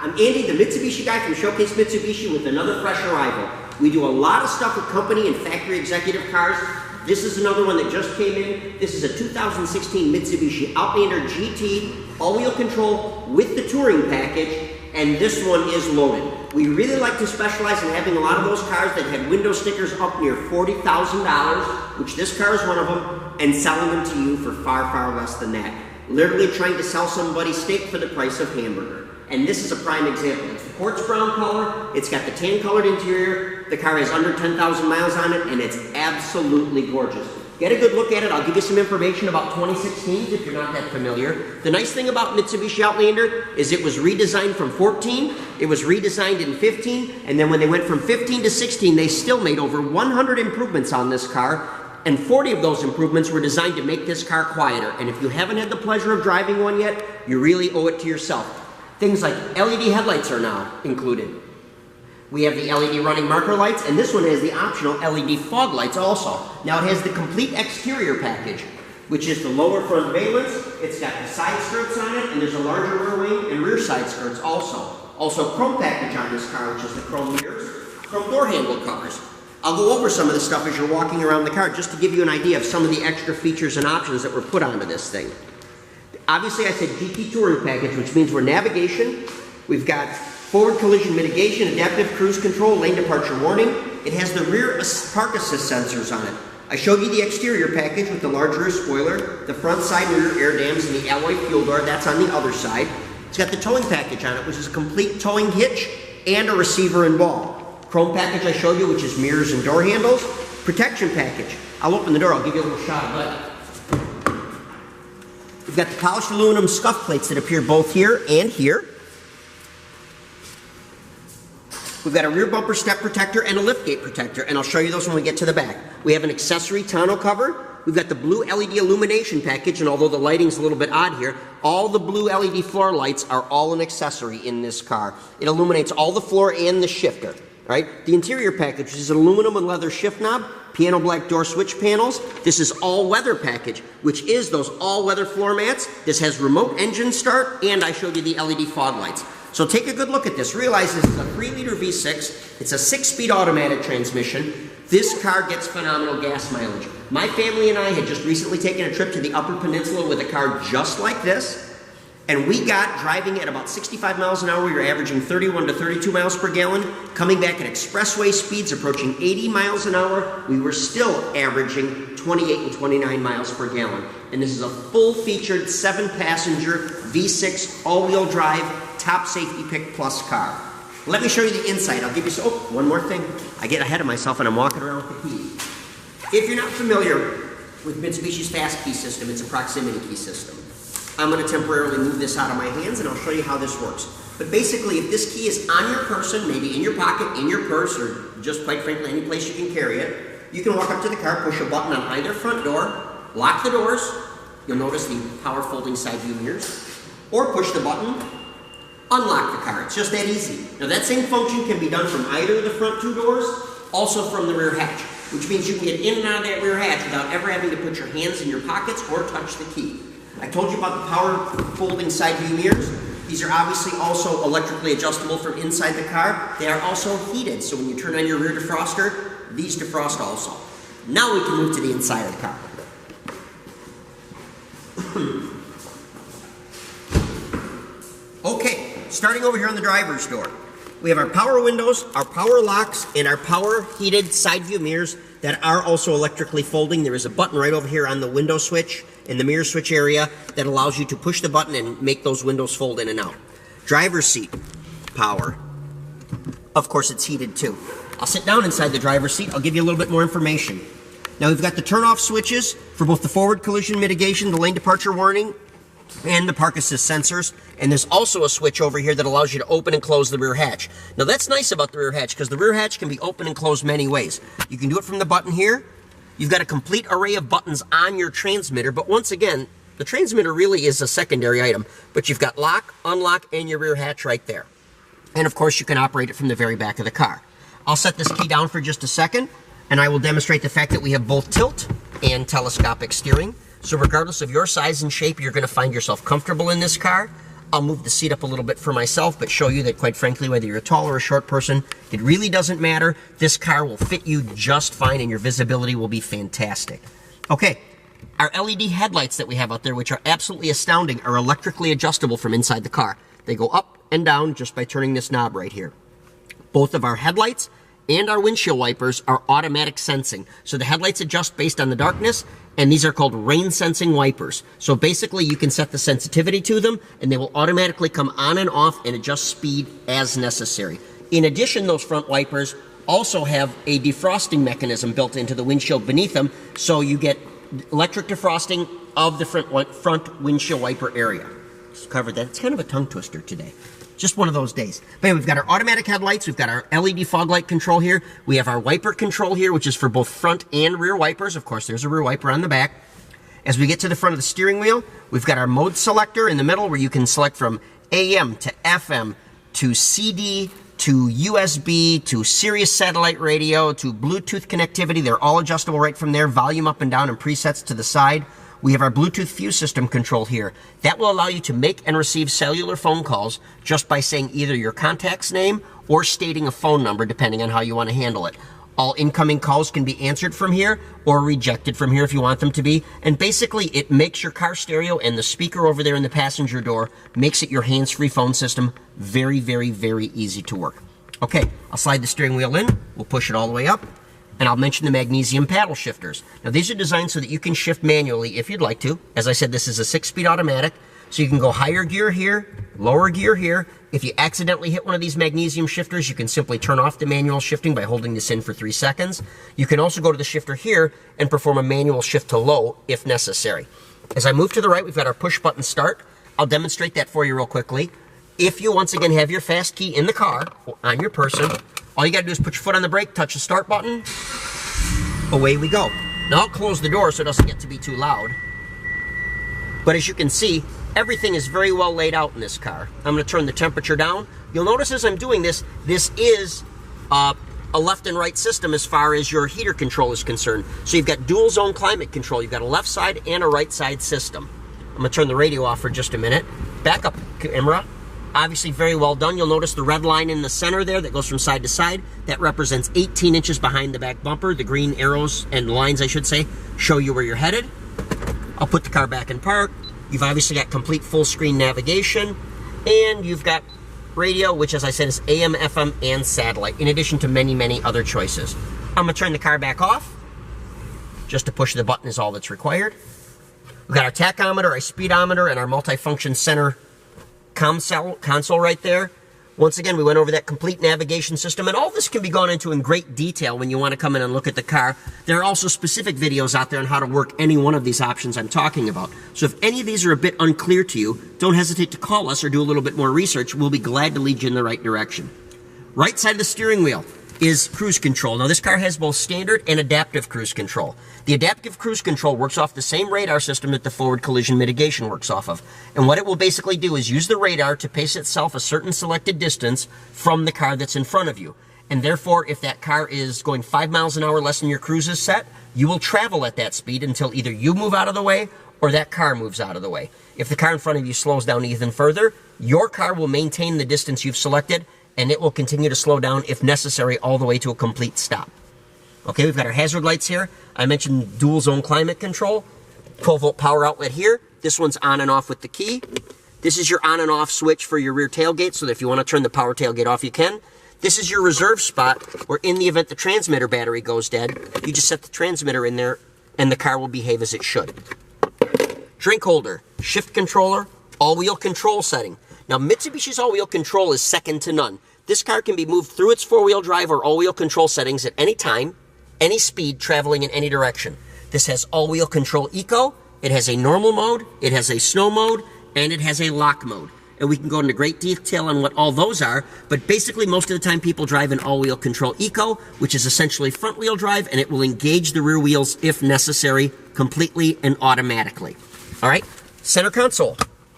I'm Andy, the Mitsubishi guy from Showcase Mitsubishi with another fresh arrival. We do a lot of stuff with company and factory executive cars. This is another one that just came in. This is a 2016 Mitsubishi Outlander GT, all-wheel control with the touring package, and this one is loaded. We really like to specialize in having a lot of those cars that had window stickers up near $40,000, which this car is one of them, and selling them to you for far, far less than that. Literally trying to sell somebody steak for the price of hamburger. And this is a prime example. It's the quartz brown color, it's got the tan colored interior, the car has under 10,000 miles on it, and it's absolutely gorgeous. Get a good look at it. I'll give you some information about 2016s if you're not that familiar. The nice thing about Mitsubishi Outlander is it was redesigned from 14, it was redesigned in 15, and then when they went from 15 to 16, they still made over 100 improvements on this car, and 40 of those improvements were designed to make this car quieter. And if you haven't had the pleasure of driving one yet, you really owe it to yourself. Things like LED headlights are now included. We have the LED running marker lights, and this one has the optional LED fog lights also. Now it has the complete exterior package, which is the lower front valence, it's got the side skirts on it, and there's a larger rear wing and rear side skirts also. Also chrome package on this car, which is the chrome mirrors, chrome door handle covers. I'll go over some of the stuff as you're walking around the car just to give you an idea of some of the extra features and options that were put onto this thing. Obviously, I said GT Touring Package, which means we're navigation. We've got forward collision mitigation, adaptive cruise control, lane departure warning. It has the rear park assist sensors on it. I showed you the exterior package with the large rear spoiler, the front side and rear air dams, and the alloy fuel door. That's on the other side. It's got the towing package on it, which is a complete towing hitch and a receiver and ball. Chrome package I showed you, which is mirrors and door handles. Protection package. I'll open the door, I'll give you a little shot of light. We've got the polished aluminum scuff plates that appear both here and here. We've got a rear bumper step protector and a liftgate protector, and I'll show you those when we get to the back. We have an accessory tonneau cover. We've got the blue LED illumination package, and although the lighting's a little bit odd here, all the blue LED floor lights are all an accessory in this car. It illuminates all the floor and the shifter. Right? The interior package is an aluminum and leather shift knob, piano black door switch panels. This is all-weather package, which is those all-weather floor mats. This has remote engine start, and I showed you the LED fog lights. So take a good look at this. Realize this is a 3-liter V6. It's a 6-speed automatic transmission. This car gets phenomenal gas mileage. My family and I had just recently taken a trip to the Upper Peninsula with a car just like this. And we got driving at about 65 miles an hour. We were averaging 31 to 32 miles per gallon. Coming back at expressway speeds approaching 80 miles an hour, we were still averaging 28 and 29 miles per gallon. And this is a full-featured 7-passenger V6 all-wheel drive top safety pick plus car. Let me show you the inside. I'll give you one more thing. I get ahead of myself and I'm walking around with the key. If you're not familiar with Mitsubishi's fast key system, it's a proximity key system. I'm going to temporarily move this out of my hands and I'll show you how this works. But basically, if this key is on your person, maybe in your pocket, in your purse, or just quite frankly any place you can carry it, you can walk up to the car, push a button on either front door, lock the doors, you'll notice the power folding side view mirrors, or push the button, unlock the car. It's just that easy. Now that same function can be done from either of the front 2 doors, also from the rear hatch, which means you can get in and out of that rear hatch without ever having to put your hands in your pockets or touch the key. I told you about the power folding side view mirrors. These are obviously also electrically adjustable from inside the car. They are also heated, so when you turn on your rear defroster, these defrost also. Now we can move to the inside of the car. Okay, starting over here on the driver's door. We have our power windows, our power locks, and our power heated side view mirrors that are also electrically folding. There is a button right over here on the window switch in the mirror switch area that allows you to push the button and make those windows fold in and out. Driver's seat, power. Of course, it's heated too. I'll sit down inside the driver's seat. I'll give you a little bit more information. Now we've got the turn-off switches for both the forward collision mitigation, the lane departure warning, and the park assist sensors. And there's also a switch over here that allows you to open and close the rear hatch. Now that's nice about the rear hatch because the rear hatch can be opened and closed many ways. You can do it from the button here. You've got a complete array of buttons on your transmitter, but once again, the transmitter really is a secondary item, but you've got lock, unlock, and your rear hatch right there. And of course, you can operate it from the very back of the car. I'll set this key down for just a second, and I will demonstrate the fact that we have both tilt and telescopic steering. So regardless of your size and shape, you're going to find yourself comfortable in this car. I'll move the seat up a little bit for myself, but show you that, quite frankly, whether you're a tall or a short person, it really doesn't matter. This car will fit you just fine, and your visibility will be fantastic. Okay, our LED headlights that we have out there, which are absolutely astounding, are electrically adjustable from inside the car. They go up and down just by turning this knob right here. Both of our headlights and our windshield wipers are automatic sensing. So the headlights adjust based on the darkness, and these are called rain sensing wipers. So basically you can set the sensitivity to them, and they will automatically come on and off and adjust speed as necessary. In addition, those front wipers also have a defrosting mechanism built into the windshield beneath them, so you get electric defrosting of the front windshield wiper area. Just covered that. It's kind of a tongue twister today. Just one of those days. But anyway, we've got our automatic headlights, we've got our LED fog light control here, we have our wiper control here, which is for both front and rear wipers. Of course, there's a rear wiper on the back. As we get to the front of the steering wheel, we've got our mode selector in the middle where you can select from AM to FM to CD to USB to Sirius satellite radio to Bluetooth connectivity. They're all adjustable right from there, volume up and down, and presets to the side. We have our Bluetooth fuse system control here. That will allow you to make and receive cellular phone calls just by saying either your contact's name or stating a phone number, depending on how you want to handle it. All incoming calls can be answered from here or rejected from here if you want them to be. And basically, it makes your car stereo and the speaker over there in the passenger door, makes it your hands-free phone system very, very, very easy to work. Okay, I'll slide the steering wheel in. We'll push it all the way up. And I'll mention the magnesium paddle shifters. Now, these are designed so that you can shift manually if you'd like to. As I said, this is a 6-speed automatic, so you can go higher gear here, lower gear here. If you accidentally hit one of these magnesium shifters, you can simply turn off the manual shifting by holding this in for 3 seconds. You can also go to the shifter here and perform a manual shift to low if necessary. As I move to the right, we've got our push button start. I'll demonstrate that for you real quickly. If you, once again, have your fast key in the car or on your person, all you got to do is put your foot on the brake, touch the start button, away we go. Now I'll close the door so it doesn't get to be too loud. But as you can see, everything is very well laid out in this car. I'm going to turn the temperature down. You'll notice as I'm doing this, this is a left and right system as far as your heater control is concerned. So you've got dual zone climate control. You've got a left side and a right side system. I'm going to turn the radio off for just a minute. Backup camera. Obviously very well done. You'll notice the red line in the center there that goes from side to side. That represents 18 inches behind the back bumper. The green arrows and lines, I should say, show you where you're headed. I'll put the car back in park. You've obviously got complete full screen navigation. And you've got radio, which as I said is AM, FM, and satellite, in addition to many, many other choices. I'm going to turn the car back off. Just to push the button is all that's required. We've got our tachometer, our speedometer, and our multifunction center console right there. Once again, we went over that complete navigation system, and all this can be gone into in great detail when you want to come in and look at the car. There are also specific videos out there on how to work any one of these options I'm talking about. So if any of these are a bit unclear to you, don't hesitate to call us or do a little bit more research. We'll be glad to lead you in the right direction. Right side of the steering wheel is cruise control. Now this car has both standard and adaptive cruise control. The adaptive cruise control works off the same radar system that the forward collision mitigation works off of. And what it will basically do is use the radar to pace itself a certain selected distance from the car that's in front of you. And therefore, if that car is going 5 miles an hour less than your cruise is set, you will travel at that speed until either you move out of the way or that car moves out of the way. If the car in front of you slows down even further, your car will maintain the distance you've selected, and it will continue to slow down if necessary all the way to a complete stop. Okay, we've got our hazard lights here. I mentioned dual zone climate control. 12-volt power outlet here. This one's on and off with the key. This is your on and off switch for your rear tailgate, so that if you want to turn the power tailgate off, you can. This is your reserve spot, where in the event the transmitter battery goes dead, you just set the transmitter in there, and the car will behave as it should. Drink holder, shift controller, all-wheel control setting. Now, Mitsubishi's all-wheel control is second to none. This car can be moved through its four-wheel drive or all-wheel control settings at any time, any speed, traveling in any direction. This has all-wheel control eco, it has a normal mode, it has a snow mode, and it has a lock mode. And we can go into great detail on what all those are, but basically most of the time people drive an all-wheel control eco, which is essentially front-wheel drive, and it will engage the rear wheels if necessary, completely and automatically. All right, center console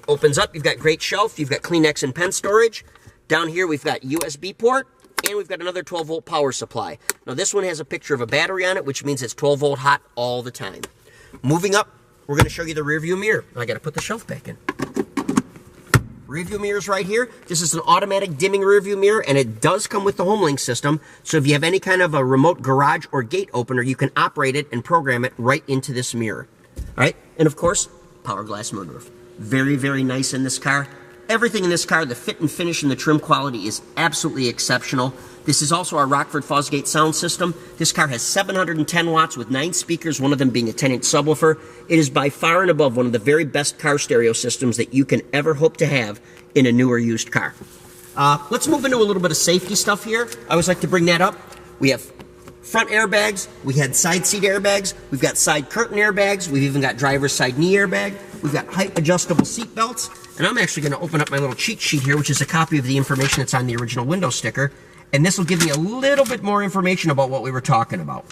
opens up. You've got great shelf, you've got Kleenex and pen storage. Down here we've got USB port, and we've got another 12-volt power supply. Now this one has a picture of a battery on it, which means it's 12-volt hot all the time. Moving up, we're going to show you the rear view mirror. I got to put the shelf back in. Rear view mirrors right here. This is an automatic dimming rear view mirror, and it does come with the HomeLink system. So if you have any kind of a remote garage or gate opener, you can operate it and program it right into this mirror. All right, and of course, power glass moonroof. Very, very nice in this car. Everything in this car, the fit and finish and the trim quality is absolutely exceptional. This is also our Rockford Fosgate sound system. This car has 710 watts with 9 speakers, one of them being a 10-inch subwoofer. It is by far and above one of the very best car stereo systems that you can ever hope to have in a new or used car. Let's move into a little bit of safety stuff here. I always like to bring that up. We have front airbags, we had side seat airbags, we've got side curtain airbags, we've even got driver's side knee airbag, we've got height adjustable seat belts, and I'm actually going to open up my little cheat sheet here, which is a copy of the information that's on the original window sticker. And this will give me a little bit more information about what we were talking about.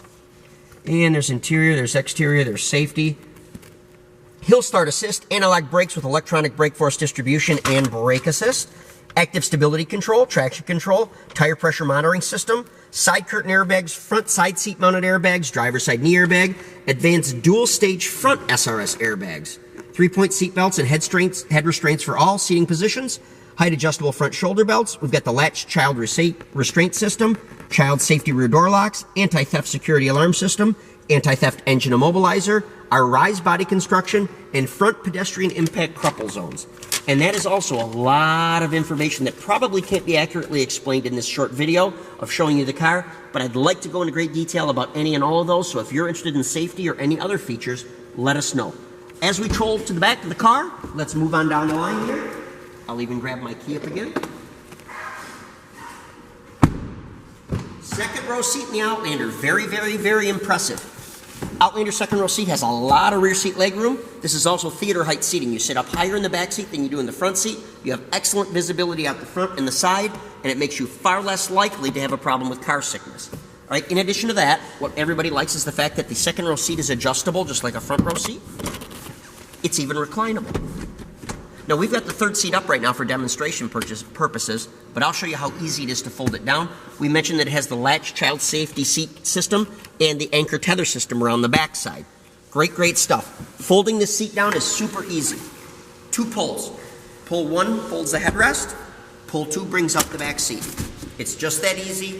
And there's interior, there's exterior, there's safety. Hill start assist, analog brakes with electronic brake force distribution and brake assist. Active stability control, traction control, tire pressure monitoring system, side curtain airbags, front side seat mounted airbags, driver's side knee airbag, advanced dual stage front SRS airbags, 3-point seat belts and head restraints for all seating positions, height adjustable front shoulder belts. We've got the latch child restraint system, child safety rear door locks, anti-theft security alarm system, anti-theft engine immobilizer, our rise body construction, and front pedestrian impact crumple zones. And that is also a lot of information that probably can't be accurately explained in this short video of showing you the car, but I'd like to go into great detail about any and all of those, so if you're interested in safety or any other features, let us know. As we troll to the back of the car, let's move on down the line here. I'll even grab my key up again. Second row seat in the Outlander, very, very, very impressive. Outlander second row seat has a lot of rear seat legroom. This is also theater height seating. You sit up higher in the back seat than you do in the front seat. You have excellent visibility out the front and the side, and it makes you far less likely to have a problem with car sickness. All right, in addition to that, what everybody likes is the fact that the second row seat is adjustable, just like a front row seat. It's even reclinable. Now, we've got the third seat up right now for demonstration purposes, but I'll show you how easy it is to fold it down. We mentioned that it has the latch child safety seat system and the anchor tether system around the back side. Great, great stuff. Folding this seat down is super easy. 2 pulls. Pull 1 folds the headrest. Pull 2 brings up the back seat. It's just that easy.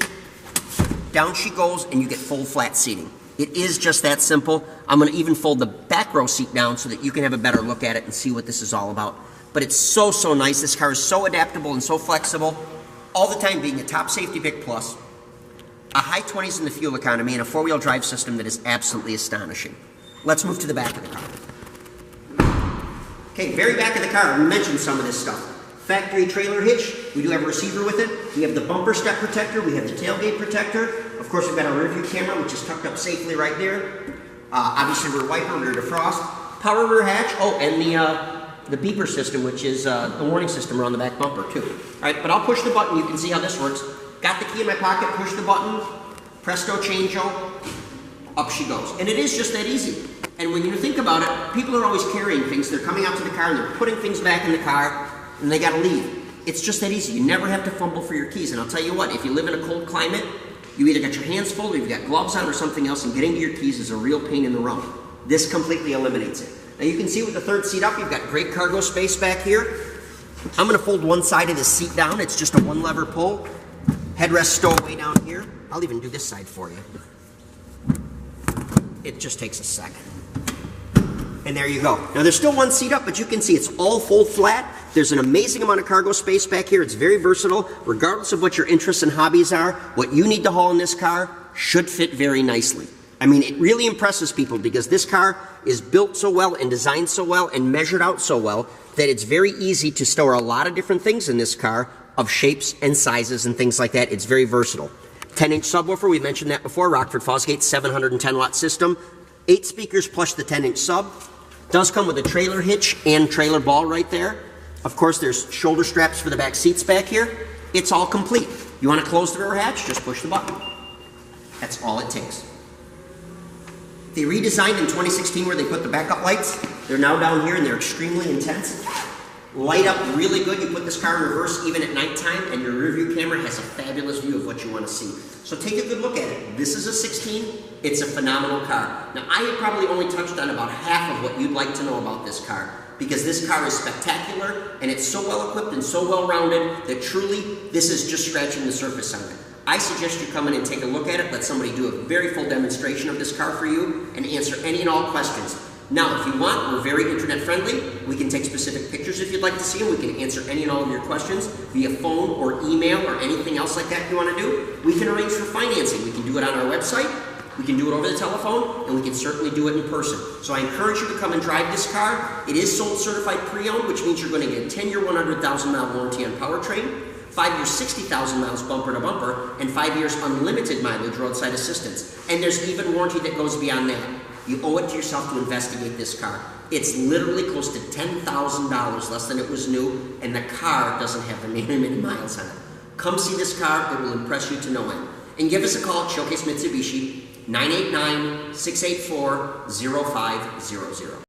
Down she goes, and you get full flat seating. It is just that simple. I'm going to even fold the back row seat down so that you can have a better look at it and see what this is all about. But it's so, so nice. This car is so adaptable and so flexible, all the time being a top safety pick plus, a high 20s in the fuel economy, and a 4-wheel drive system that is absolutely astonishing. Let's move to the back of the car. Okay, very back of the car, we mentioned some of this stuff. Factory trailer hitch, we do have a receiver with it. We have the bumper step protector, we have the tailgate protector. Of course, we've got our rear view camera, which is tucked up safely right there. Obviously, rear wiper, rear defrost, power rear hatch, and the beeper system, which is the warning system around the back bumper, too. All right, but I'll push the button. You can see how this works. Got the key in my pocket, push the button, presto changeo, up she goes. And it is just that easy. And when you think about it, people are always carrying things. They're coming out to the car, and they're putting things back in the car, and they got to leave. It's just that easy. You never have to fumble for your keys. And I'll tell you what, if you live in a cold climate, you either got your hands full or you've got gloves on or something else, and getting to your keys is a real pain in the rump. This completely eliminates it. Now you can see with the third seat up, you've got great cargo space back here. I'm going to fold one side of this seat down. It's just a 1-lever pull. Headrest stowaway down here. I'll even do this side for you. It just takes a second. And there you go. Now there's still one seat up, but you can see it's all fold flat. There's an amazing amount of cargo space back here. It's very versatile. Regardless of what your interests and hobbies are, what you need to haul in this car should fit very nicely. I mean, it really impresses people because this car is built so well and designed so well and measured out so well that it's very easy to store a lot of different things in this car of shapes and sizes and things like that. It's very versatile. 10-inch subwoofer, we mentioned that before, Rockford Fosgate 710-watt system. 8 speakers plus the 10-inch sub. Does come with a trailer hitch and trailer ball right there. Of course, there's shoulder straps for the back seats back here. It's all complete. You want to close the rear hatch? Just push the button. That's all it takes. They redesigned in 2016 where they put the backup lights. They're now down here and they're extremely intense. Light up really good. You put this car in reverse even at nighttime and your rear view camera has a fabulous view of what you want to see. So take a good look at it. This is a 16. It's a phenomenal car. Now I have probably only touched on about half of what you'd like to know about this car. because this car is spectacular and it's so well equipped and so well rounded that truly this is just scratching the surface on it. I suggest you come in and take a look at it, let somebody do a very full demonstration of this car for you and answer any and all questions. Now, if you want, we're very internet friendly. We can take specific pictures if you'd like to see them. We can answer any and all of your questions via phone or email or anything else like that you want to do. We can arrange for financing. We can do it on our website. We can do it over the telephone, and we can certainly do it in person. So I encourage you to come and drive this car. It is sold certified pre-owned, which means you're going to get a 10-year, 100,000-mile warranty on powertrain, 5 years, 60,000 miles bumper to bumper, and 5 years unlimited mileage roadside assistance. And there's even warranty that goes beyond that. You owe it to yourself to investigate this car. It's literally close to $10,000 less than it was new, and the car doesn't have very many miles on it. Come see this car. It will impress you to no end. And give us a call at Showcase Mitsubishi, 989-684-0500.